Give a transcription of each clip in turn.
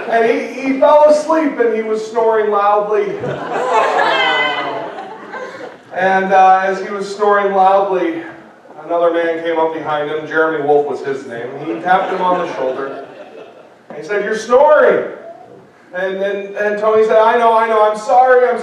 And he fell asleep and he was snoring loudly. And as he was snoring loudly, another man came up behind him. Jeremy Wolf was his name. And he tapped him on the shoulder. And he said, "You're snoring." And Tony said, I know, I'm sorry. I'm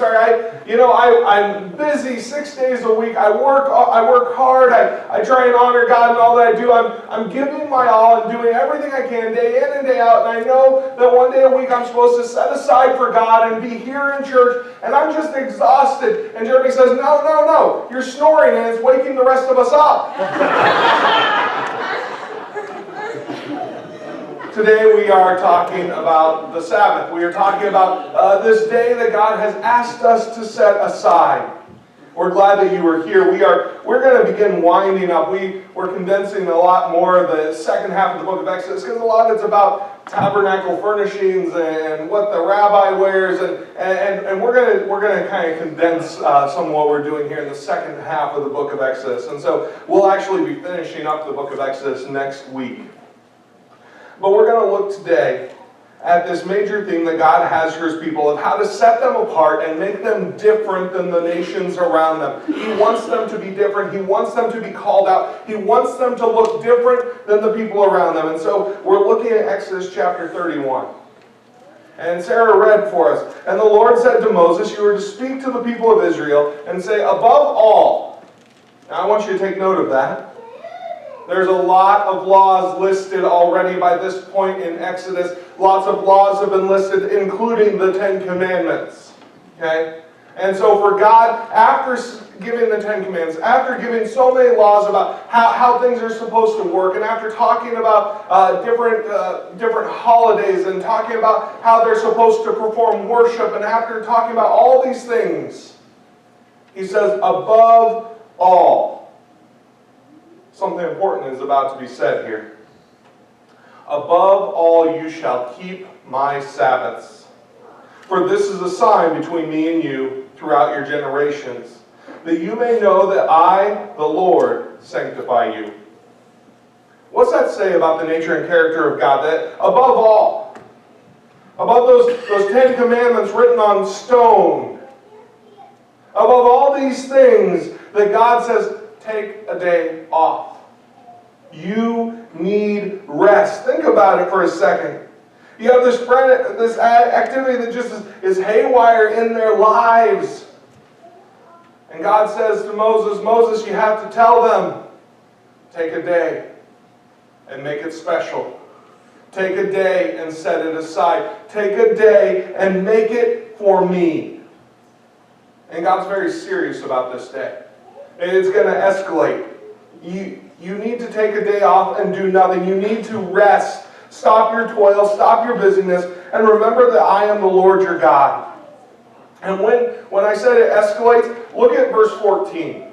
busy 6 days a week. I work hard. I try and honor God in all that I do. I'm giving my all and doing everything I can day in and day out. And I know that one day a week I'm supposed to set aside for God and be here in church. And I'm just exhausted. And Jeremy says, no. You're snoring and it's waking the rest of us up. Today we are talking about the Sabbath. We are talking about this day that God has asked us to set aside. We're glad that you are here. We're going to begin winding up. We're condensing a lot more of the second half of the book of Exodus because a lot of it's about tabernacle furnishings and what the rabbi wears, and we're going to kind of condense some of what we're doing here in the second half of the book of Exodus. And so we'll actually be finishing up the book of Exodus next week. But we're going to look today at this major theme that God has for His people of how to set them apart and make them different than the nations around them. He wants them to be different. He wants them to be called out. He wants them to look different than the people around them. And so we're looking at Exodus chapter 31. And Sarah read for us. "And the Lord said to Moses, you are to speak to the people of Israel and say, above all." Now I want you to take note of that. There's a lot of laws listed already by this point in Exodus. Lots of laws have been listed, including the Ten Commandments. Okay? And so for God, after giving the Ten Commandments, after giving so many laws about how things are supposed to work, and after talking about different holidays, and talking about how they're supposed to perform worship, and after talking about all these things, He says, above all. Something important is about to be said here. "Above all you shall keep my Sabbaths. For this is a sign between me and you throughout your generations, that you may know that I, the Lord, sanctify you." What's that say about the nature and character of God? That above all, above those 10 commandments written on stone, above all these things, that God says, take a day off. You need rest. Think about it for a second. You have this activity that just is haywire in their lives. And God says to Moses, you have to tell them, take a day and make it special. Take a day and set it aside. Take a day and make it for me. And God's very serious about this day. It's going to escalate. You need to take a day off and do nothing. You need to rest. Stop your toil. Stop your busyness. And remember that I am the Lord your God. And when I said it escalates, look at verse 14.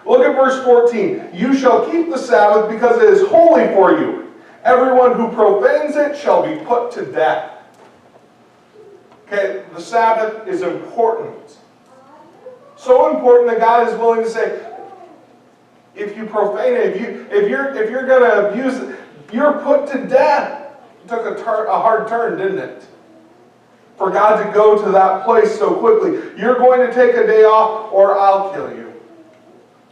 Look at verse 14. "You shall keep the Sabbath because it is holy for you. Everyone who profanes it shall be put to death." Okay, the Sabbath is important. So important that God is willing to say, if you profane it, if you're going to abuse it, you're put to death. It took a hard turn, didn't it? For God to go to that place so quickly. You're going to take a day off or I'll kill you.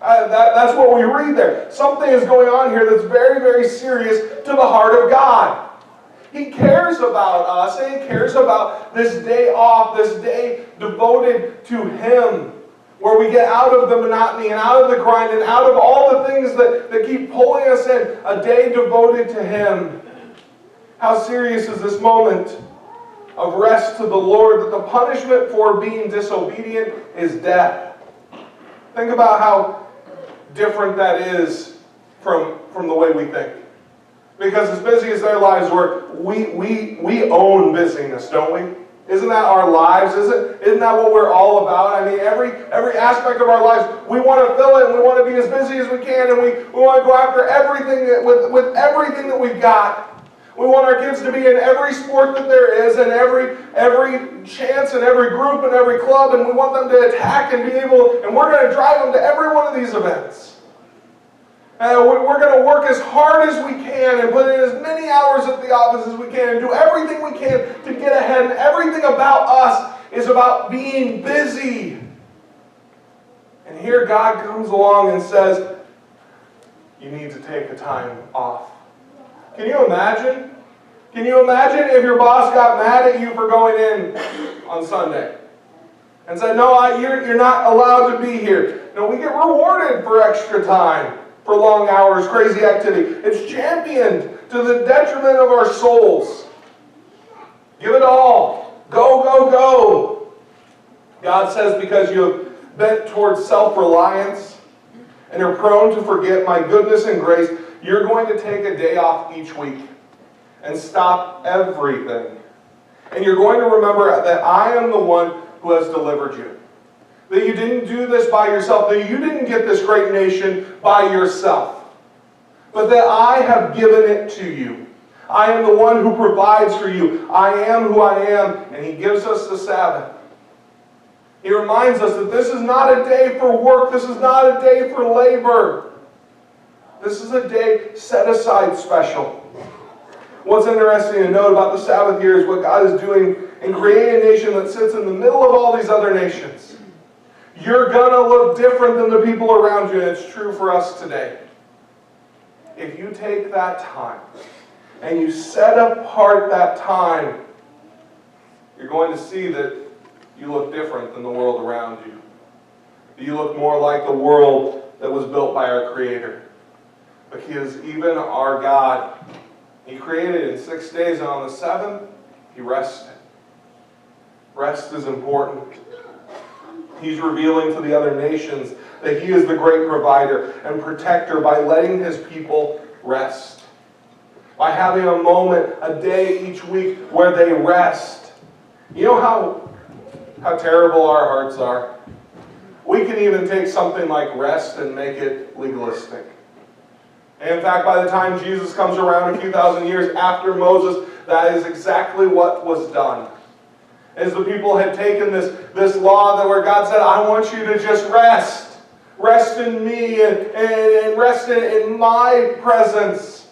That's what we read there. Something is going on here that's very, very serious to the heart of God. He cares about us, and He cares about this day off, this day devoted to Him, where we get out of the monotony and out of the grind and out of all the things that keep pulling us in. A day devoted to Him. How serious is this moment of rest to the Lord, that the punishment for being disobedient is death? Think about how different that is from the way we think. Because as busy as their lives were, we own busyness, don't we? Isn't that our lives? Isn't that what we're all about? I mean, every aspect of our lives, we want to fill it, and we want to be as busy as we can, and we want to go after everything with everything that we've got. We want our kids to be in every sport that there is, and every chance, and every group, and every club, and we want them to attack and be able, and we're going to drive them to every one of these events. We're going to work as hard as we can and put in as many hours at the office as we can and do everything we can to get ahead. And everything about us is about being busy. And here God comes along and says, you need to take a time off. Can you imagine? Can you imagine if your boss got mad at you for going in on Sunday and said, no, you're not allowed to be here? No, we get rewarded for extra time, for long hours, crazy activity. It's championed to the detriment of our souls. Give it all. Go, go, go. God says, because you have bent towards self-reliance and are prone to forget my goodness and grace, you're going to take a day off each week and stop everything. And you're going to remember that I am the one who has delivered you. That you didn't do this by yourself. That you didn't get this great nation by yourself. But that I have given it to you. I am the one who provides for you. I am who I am. And He gives us the Sabbath. He reminds us that this is not a day for work. This is not a day for labor. This is a day set aside special. What's interesting to note about the Sabbath here is what God is doing in creating a nation that sits in the middle of all these other nations. You're going to look different than the people around you, and it's true for us today. If you take that time and you set apart that time, you're going to see that you look different than the world around you. You look more like the world that was built by our Creator. Because even our God, He created in 6 days, and on the seventh, He rested. Rest is important. He's revealing to the other nations that He is the great provider and protector by letting His people rest. By having a moment, a day each week where they rest. You know how terrible our hearts are? We can even take something like rest and make it legalistic. And in fact, by the time Jesus comes around a few thousand years after Moses, that is exactly what was done. As the people had taken this law that where God said, I want you to just rest. Rest in me and rest in my presence.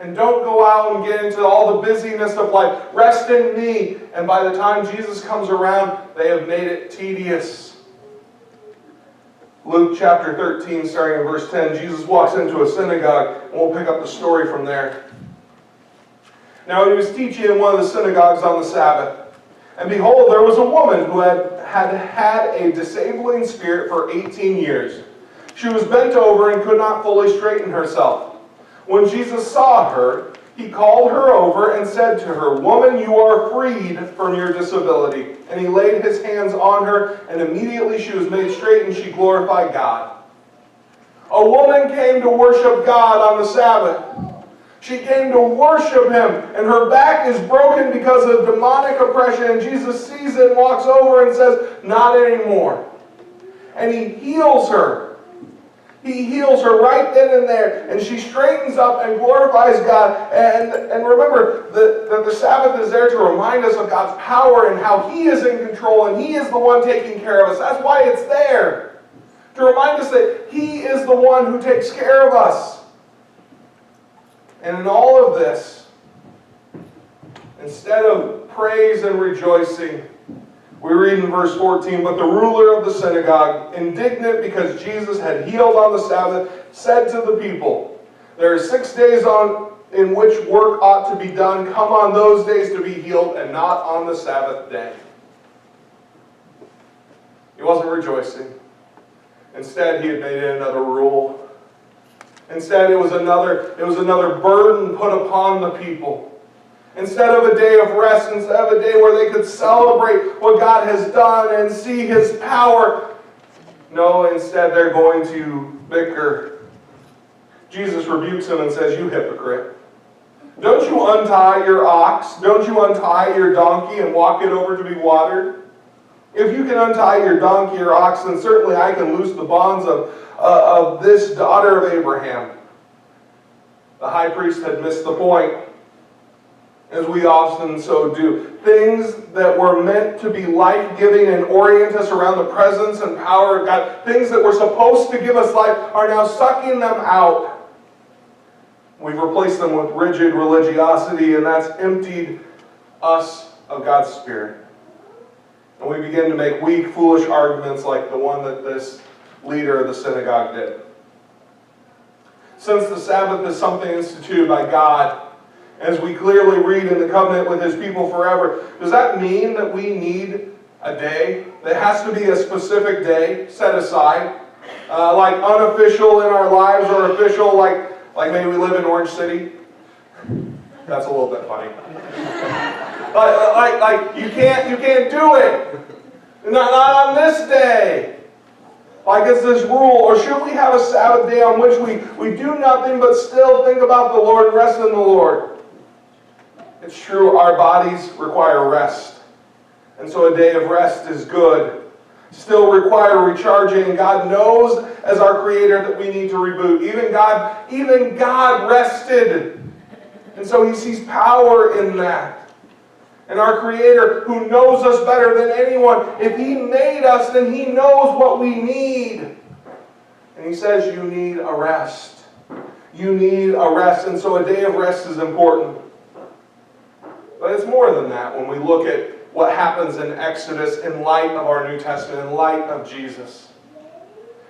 And don't go out and get into all the busyness of life. Rest in me. And by the time Jesus comes around, they have made it tedious. Luke chapter 13, starting in verse 10, Jesus walks into a synagogue, and we'll pick up the story from there. Now he was teaching in one of the synagogues on the Sabbath. And behold, there was a woman who had a disabling spirit for 18 years. She was bent over and could not fully straighten herself. When Jesus saw her, He called her over and said to her, Woman, you are freed from your disability. And He laid His hands on her, and immediately she was made straight, and she glorified God. A woman came to worship God on the Sabbath. She came to worship Him, and her back is broken because of demonic oppression, and Jesus sees it and walks over and says, Not anymore. And He heals her. He heals her right then and there, and she straightens up and glorifies God. And remember that the Sabbath is there to remind us of God's power and how He is in control and He is the one taking care of us. That's why it's there, to remind us that He is the one who takes care of us. And in all of this, instead of praise and rejoicing, we read in verse 14, But the ruler of the synagogue, indignant because Jesus had healed on the Sabbath, said to the people, There are 6 days in which work ought to be done. Come on those days to be healed, and not on the Sabbath day. He wasn't rejoicing. Instead, he had made it another rule. Instead, it was another burden put upon the people. Instead of a day of rest, instead of a day where they could celebrate what God has done and see His power, no, instead they're going to bicker. Jesus rebukes him and says, You hypocrite. Don't you untie your ox? Don't you untie your donkey and walk it over to be watered? If you can untie your donkey or ox, then certainly I can loose the bonds of this daughter of Abraham. The high priest had missed the point. as we often so do. Things that were meant to be life-giving and orient us around the presence and power of God, things that were supposed to give us life, are now sucking them out. We've replaced them with rigid religiosity, and that's emptied us of God's Spirit. And we begin to make weak, foolish arguments like the one that this leader of the synagogue did. Since the Sabbath is something instituted by God, as we clearly read in the covenant with His people forever, does that mean that we need a day? That has to be a specific day set aside? Like unofficial in our lives, or official like maybe we live in Orange City? That's a little bit funny. like you can't do it. Not on this day. Like it's this rule. Or should we have a Sabbath day on which we do nothing but still think about the Lord and rest in the Lord? It's true, our bodies require rest. And so a day of rest is good. Still require recharging, and God knows as our Creator that we need to reboot. Even God rested. And so He sees power in that. And our Creator, who knows us better than anyone, if He made us, then He knows what we need. And He says, you need a rest. You need a rest. And so a day of rest is important. But it's more than that when we look at what happens in Exodus in light of our New Testament, in light of Jesus.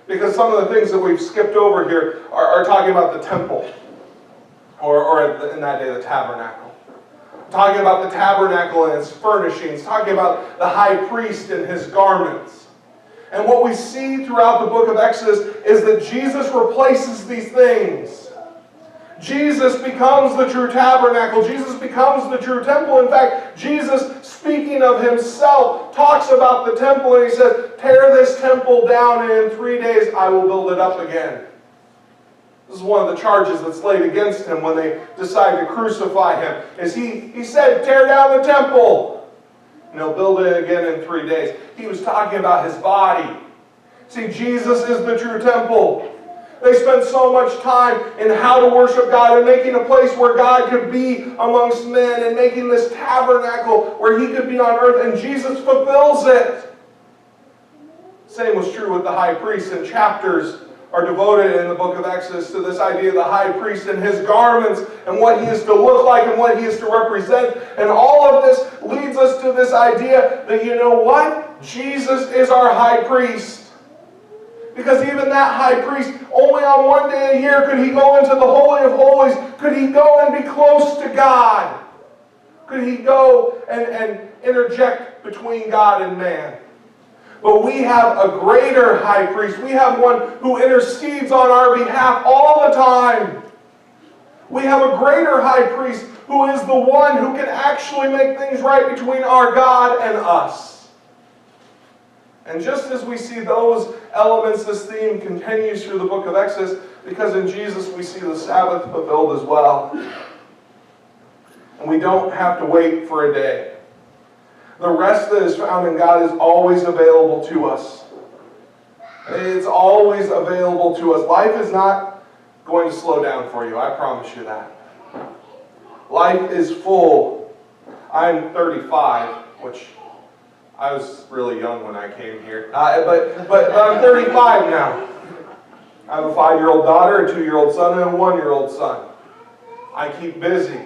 Because some of the things that we've skipped over here are talking about the temple, or in that day, the tabernacle. Talking about the tabernacle and its furnishings, talking about the high priest and his garments. And what we see throughout the book of Exodus is that Jesus replaces these things. Jesus becomes the true tabernacle. Jesus becomes the true temple. In fact, Jesus, speaking of Himself, talks about the temple, and He says, tear this temple down, and in 3 days I will build it up again. This is one of the charges that's laid against Him when they decide to crucify Him. Is He said, tear down the temple, and He'll build it again in 3 days. He was talking about His body. See, Jesus is the true temple. They spent so much time in how to worship God and making a place where God could be amongst men and making this tabernacle where He could be on earth, and Jesus fulfills it. Same was true with the high priest, and chapters are devoted in the book of Exodus to this idea of the high priest and his garments and what he is to look like and what he is to represent. And all of this leads us to this idea that, you know what? Jesus is our high priest. Because even that high priest, only on one day a year could he go into the Holy of Holies. Could he go and be close to God? Could he go and interject between God and man? But we have a greater high priest. We have one who intercedes on our behalf all the time. We have a greater high priest who is the one who can actually make things right between our God and us. And just as we see those elements, this theme continues through the book of Exodus, because in Jesus we see the Sabbath fulfilled as well. And we don't have to wait for a day. The rest that is found in God is always available to us. It's always available to us. Life is not going to slow down for you, I promise you that. Life is full. I'm 35, which I was really young when I came here. But I'm 35 now. I have a 5-year-old daughter, a 2-year-old son, and a 1-year-old son. I keep busy.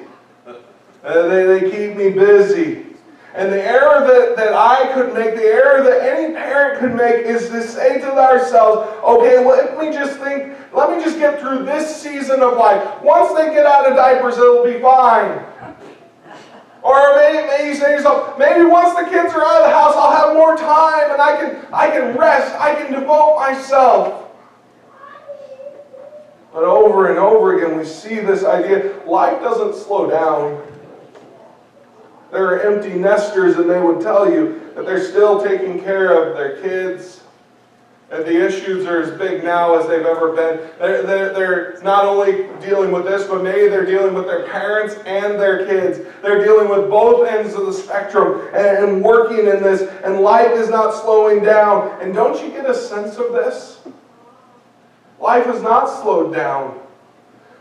They keep me busy. And the error that I could make, the error that any parent could make, is to say to ourselves, okay, let me just get through this season of life. Once they get out of diapers, it'll be fine. Or maybe you say to yourself, maybe once the kids are out of the house, I'll have more time and I can rest, I can devote myself. But over and over again, we see this idea, life doesn't slow down. There are empty nesters, and they would tell you that they're still taking care of their kids. That the issues are as big now as they've ever been. They're not only dealing with this, but maybe they're dealing with their parents and their kids. They're dealing with both ends of the spectrum and working in this. And life is not slowing down. And don't you get a sense of this? Life has not slowed down.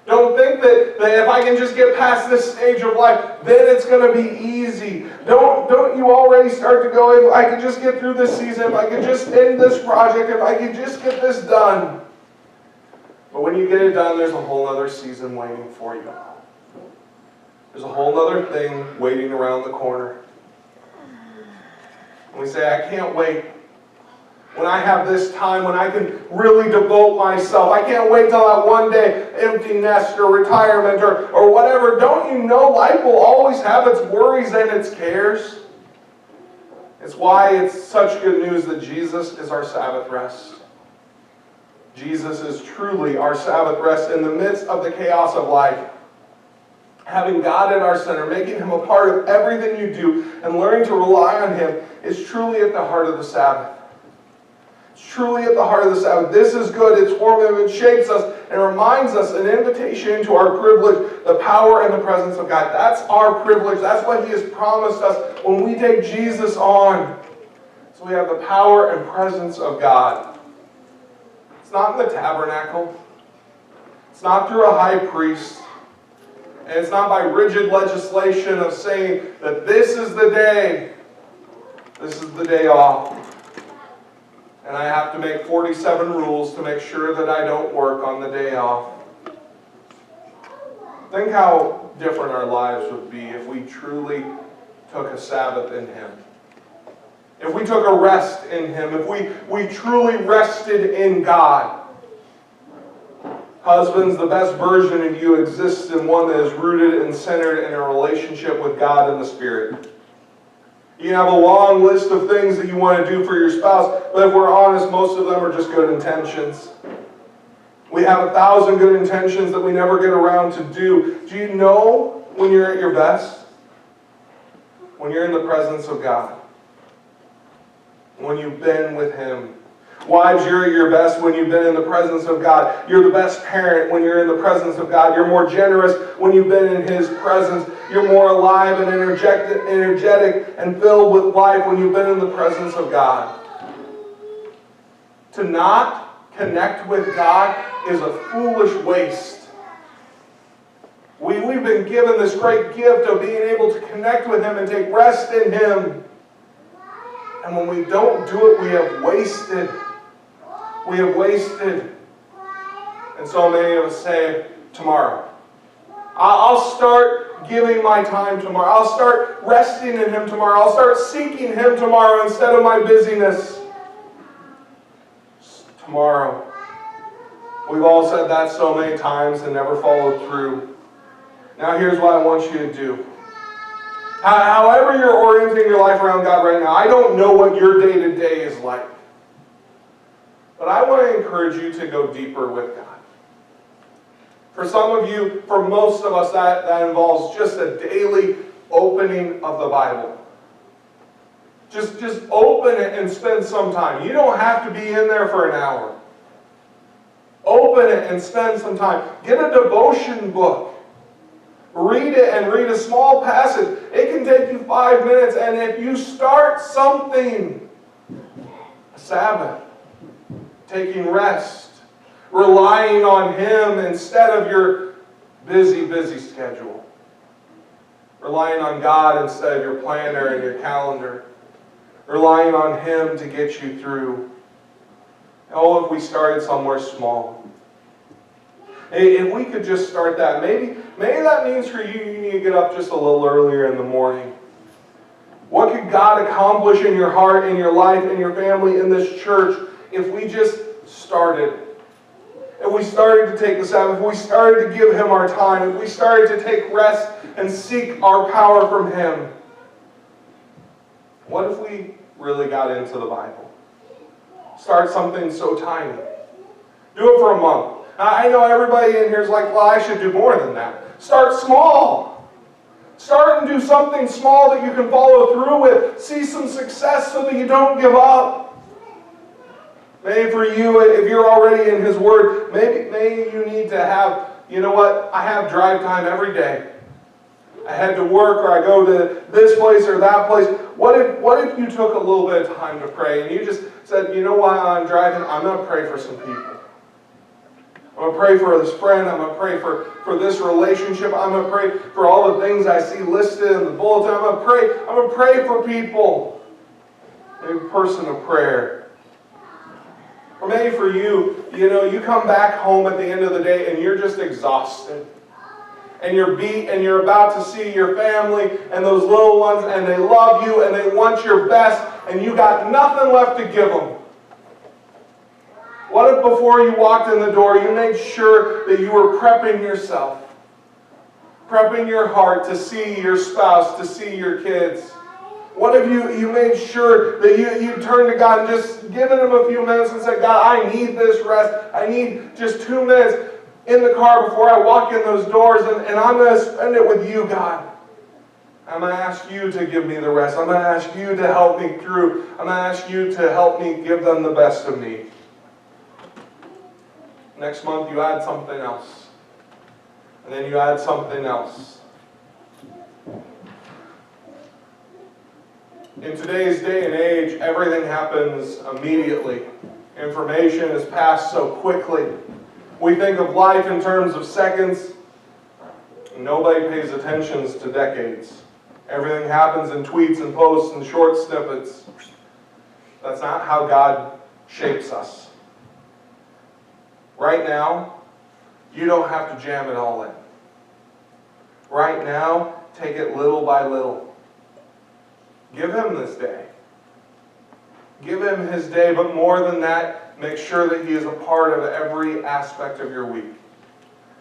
Don't think that if I can just get past this stage of life, then it's going to be easy. Don't you already start to go, if I could just get through this season, if I could just end this project, if I could just get this done. But when you get it done, there's a whole other season waiting for you. There's a whole other thing waiting around the corner. And we say, I can't wait. When I have this time, when I can really devote myself, I can't wait till that one day, empty nest or retirement or whatever. Don't you know life will always have its worries and its cares? It's why it's such good news that Jesus is our Sabbath rest. Jesus is truly our Sabbath rest in the midst of the chaos of life. Having God at our center, making Him a part of everything you do, and learning to rely on Him is truly at the heart of the Sabbath. It's truly at the heart of the Sabbath. This is good. It's formative. It shapes us and reminds us an invitation into our privilege, the power and the presence of God. That's our privilege. That's what He has promised us when we take Jesus on. So we have the power and presence of God. It's not in the tabernacle. It's not through a high priest. And it's not by rigid legislation of saying that this is the day. This is the day off. And I have to make 47 rules to make sure that I don't work on the day off. Think how different our lives would be if we truly took a Sabbath in Him. If we took a rest in Him. If we truly rested in God. Husbands, the best version of you exists in one that is rooted and centered in a relationship with God and the Spirit. You have a long list of things that you want to do for your spouse, but if we're honest, most of them are just good intentions. We have 1,000 good intentions that we never get around to do. Do you know when you're at your best? When you're in the presence of God. When you've been with Him. Wives, you're at your best when you've been in the presence of God. You're the best parent when you're in the presence of God. You're more generous when you've been in His presence. You're more alive and energetic and filled with life when you've been in the presence of God. To not connect with God is a foolish waste. We've been given this great gift of being able to connect with Him and take rest in Him. And when we don't do it, we have wasted. We have wasted. And so many of us say, tomorrow. I'll start giving my time tomorrow. I'll start resting in Him tomorrow. I'll start seeking Him tomorrow instead of my busyness. Tomorrow. We've all said that so many times and never followed through. Now here's what I want you to do. However you're orienting your life around God right now, I don't know what your day-to-day is like. But I want to encourage you to go deeper with God. For some of you, for most of us, that involves just a daily opening of the Bible. Just open it and spend some time. You don't have to be in there for an hour. Open it and spend some time. Get a devotion book. Read it and read a small passage. It can take you 5 minutes, and if you start something, a Sabbath, taking rest, relying on Him instead of your busy schedule, relying on God instead of your planner and your calendar, relying on Him to get you through. Oh, if we started somewhere small. If we could just start that, maybe that means for you, you need to get up just a little earlier in the morning. What could God accomplish in your heart, in your life, in your family, in this church, if we just started? If we started to take the Sabbath, if we started to give Him our time, if we started to take rest and seek our power from Him. What if we really got into the Bible? Start something so tiny. Do it for a month. I know everybody in here is like, well, I should do more than that. Start small. Start and do something small that you can follow through with. See some success so that you don't give up. Maybe for you, if you're already in His Word, maybe you need to have, you know what, I have drive time every day. I head to work or I go to this place or that place. What if you took a little bit of time to pray and you just said, you know what, I'm driving, I'm going to pray for some people. I'm going to pray for this friend. I'm going to pray for this relationship. I'm going to pray for all the things I see listed in the bulletin. I'm going to pray for people. Maybe a person of prayer. Or maybe for you, you come back home at the end of the day and you're just exhausted. And you're beat and you're about to see your family and those little ones and they love you and they want your best and you got nothing left to give them. What if before you walked in the door you made sure that you were prepping yourself? Prepping your heart to see your spouse, to see your kids? What if you made sure that you turned to God and just given Him a few minutes and said, God, I need this rest. I need just 2 minutes in the car before I walk in those doors and I'm going to spend it with you, God. I'm going to ask you to give me the rest. I'm going to ask you to help me through. I'm going to ask you to help me give them the best of me. Next month you add something else. And then you add something else. In today's day and age, everything happens immediately. Information is passed so quickly. We think of life in terms of seconds. Nobody pays attention to decades. Everything happens in tweets and posts and short snippets. That's not how God shapes us. Right now, you don't have to jam it all in. Right now, take it little by little. Give Him this day. Give Him His day, but more than that, make sure that He is a part of every aspect of your week.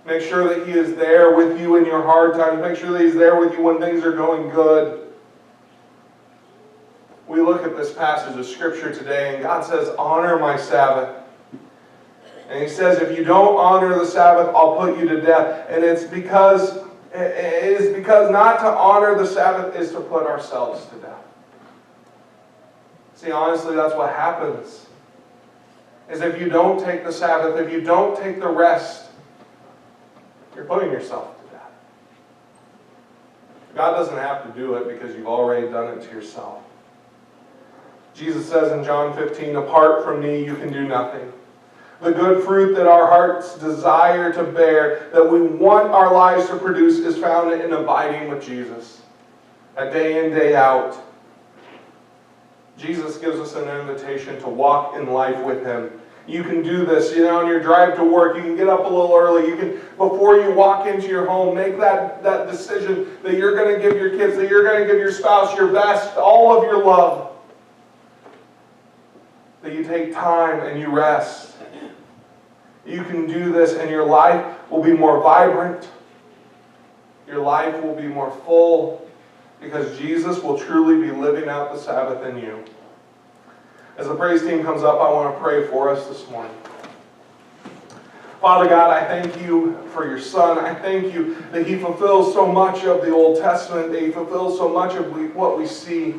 Make sure that He is there with you in your hard times. Make sure that He's there with you when things are going good. We look at this passage of Scripture today, and God says, honor my Sabbath. And He says, if you don't honor the Sabbath, I'll put you to death. And it is because not to honor the Sabbath is to put ourselves to death. See, honestly, that's what happens. Is if you don't take the Sabbath, if you don't take the rest, you're putting yourself to death. God doesn't have to do it because you've already done it to yourself. Jesus says in John 15, apart from me, you can do nothing. The good fruit that our hearts desire to bear, that we want our lives to produce, is found in abiding with Jesus. A day in, day out. Jesus gives us an invitation to walk in life with Him. You can do this, on your drive to work. You can get up a little early. You can, before you walk into your home, make that decision that you're going to give your kids, that you're going to give your spouse your best, all of your love. That you take time and you rest. You can do this and your life will be more vibrant. Your life will be more full because Jesus will truly be living out the Sabbath in you. As the praise team comes up, I want to pray for us this morning. Father God, I thank you for your Son. I thank you that He fulfills so much of the Old Testament, that He fulfills so much of what we see.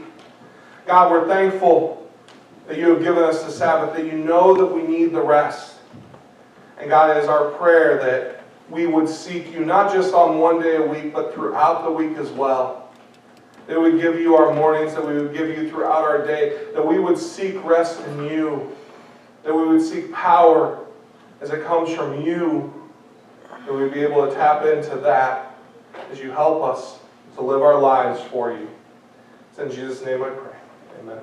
God, we're thankful that you have given us the Sabbath, that you know that we need the rest. And God, it is our prayer that we would seek you not just on one day a week, but throughout the week as well. That we would give you our mornings, that we would give you throughout our day, that we would seek rest in you, that we would seek power as it comes from you, that we would be able to tap into that as you help us to live our lives for you. It's in Jesus' name I pray. Amen.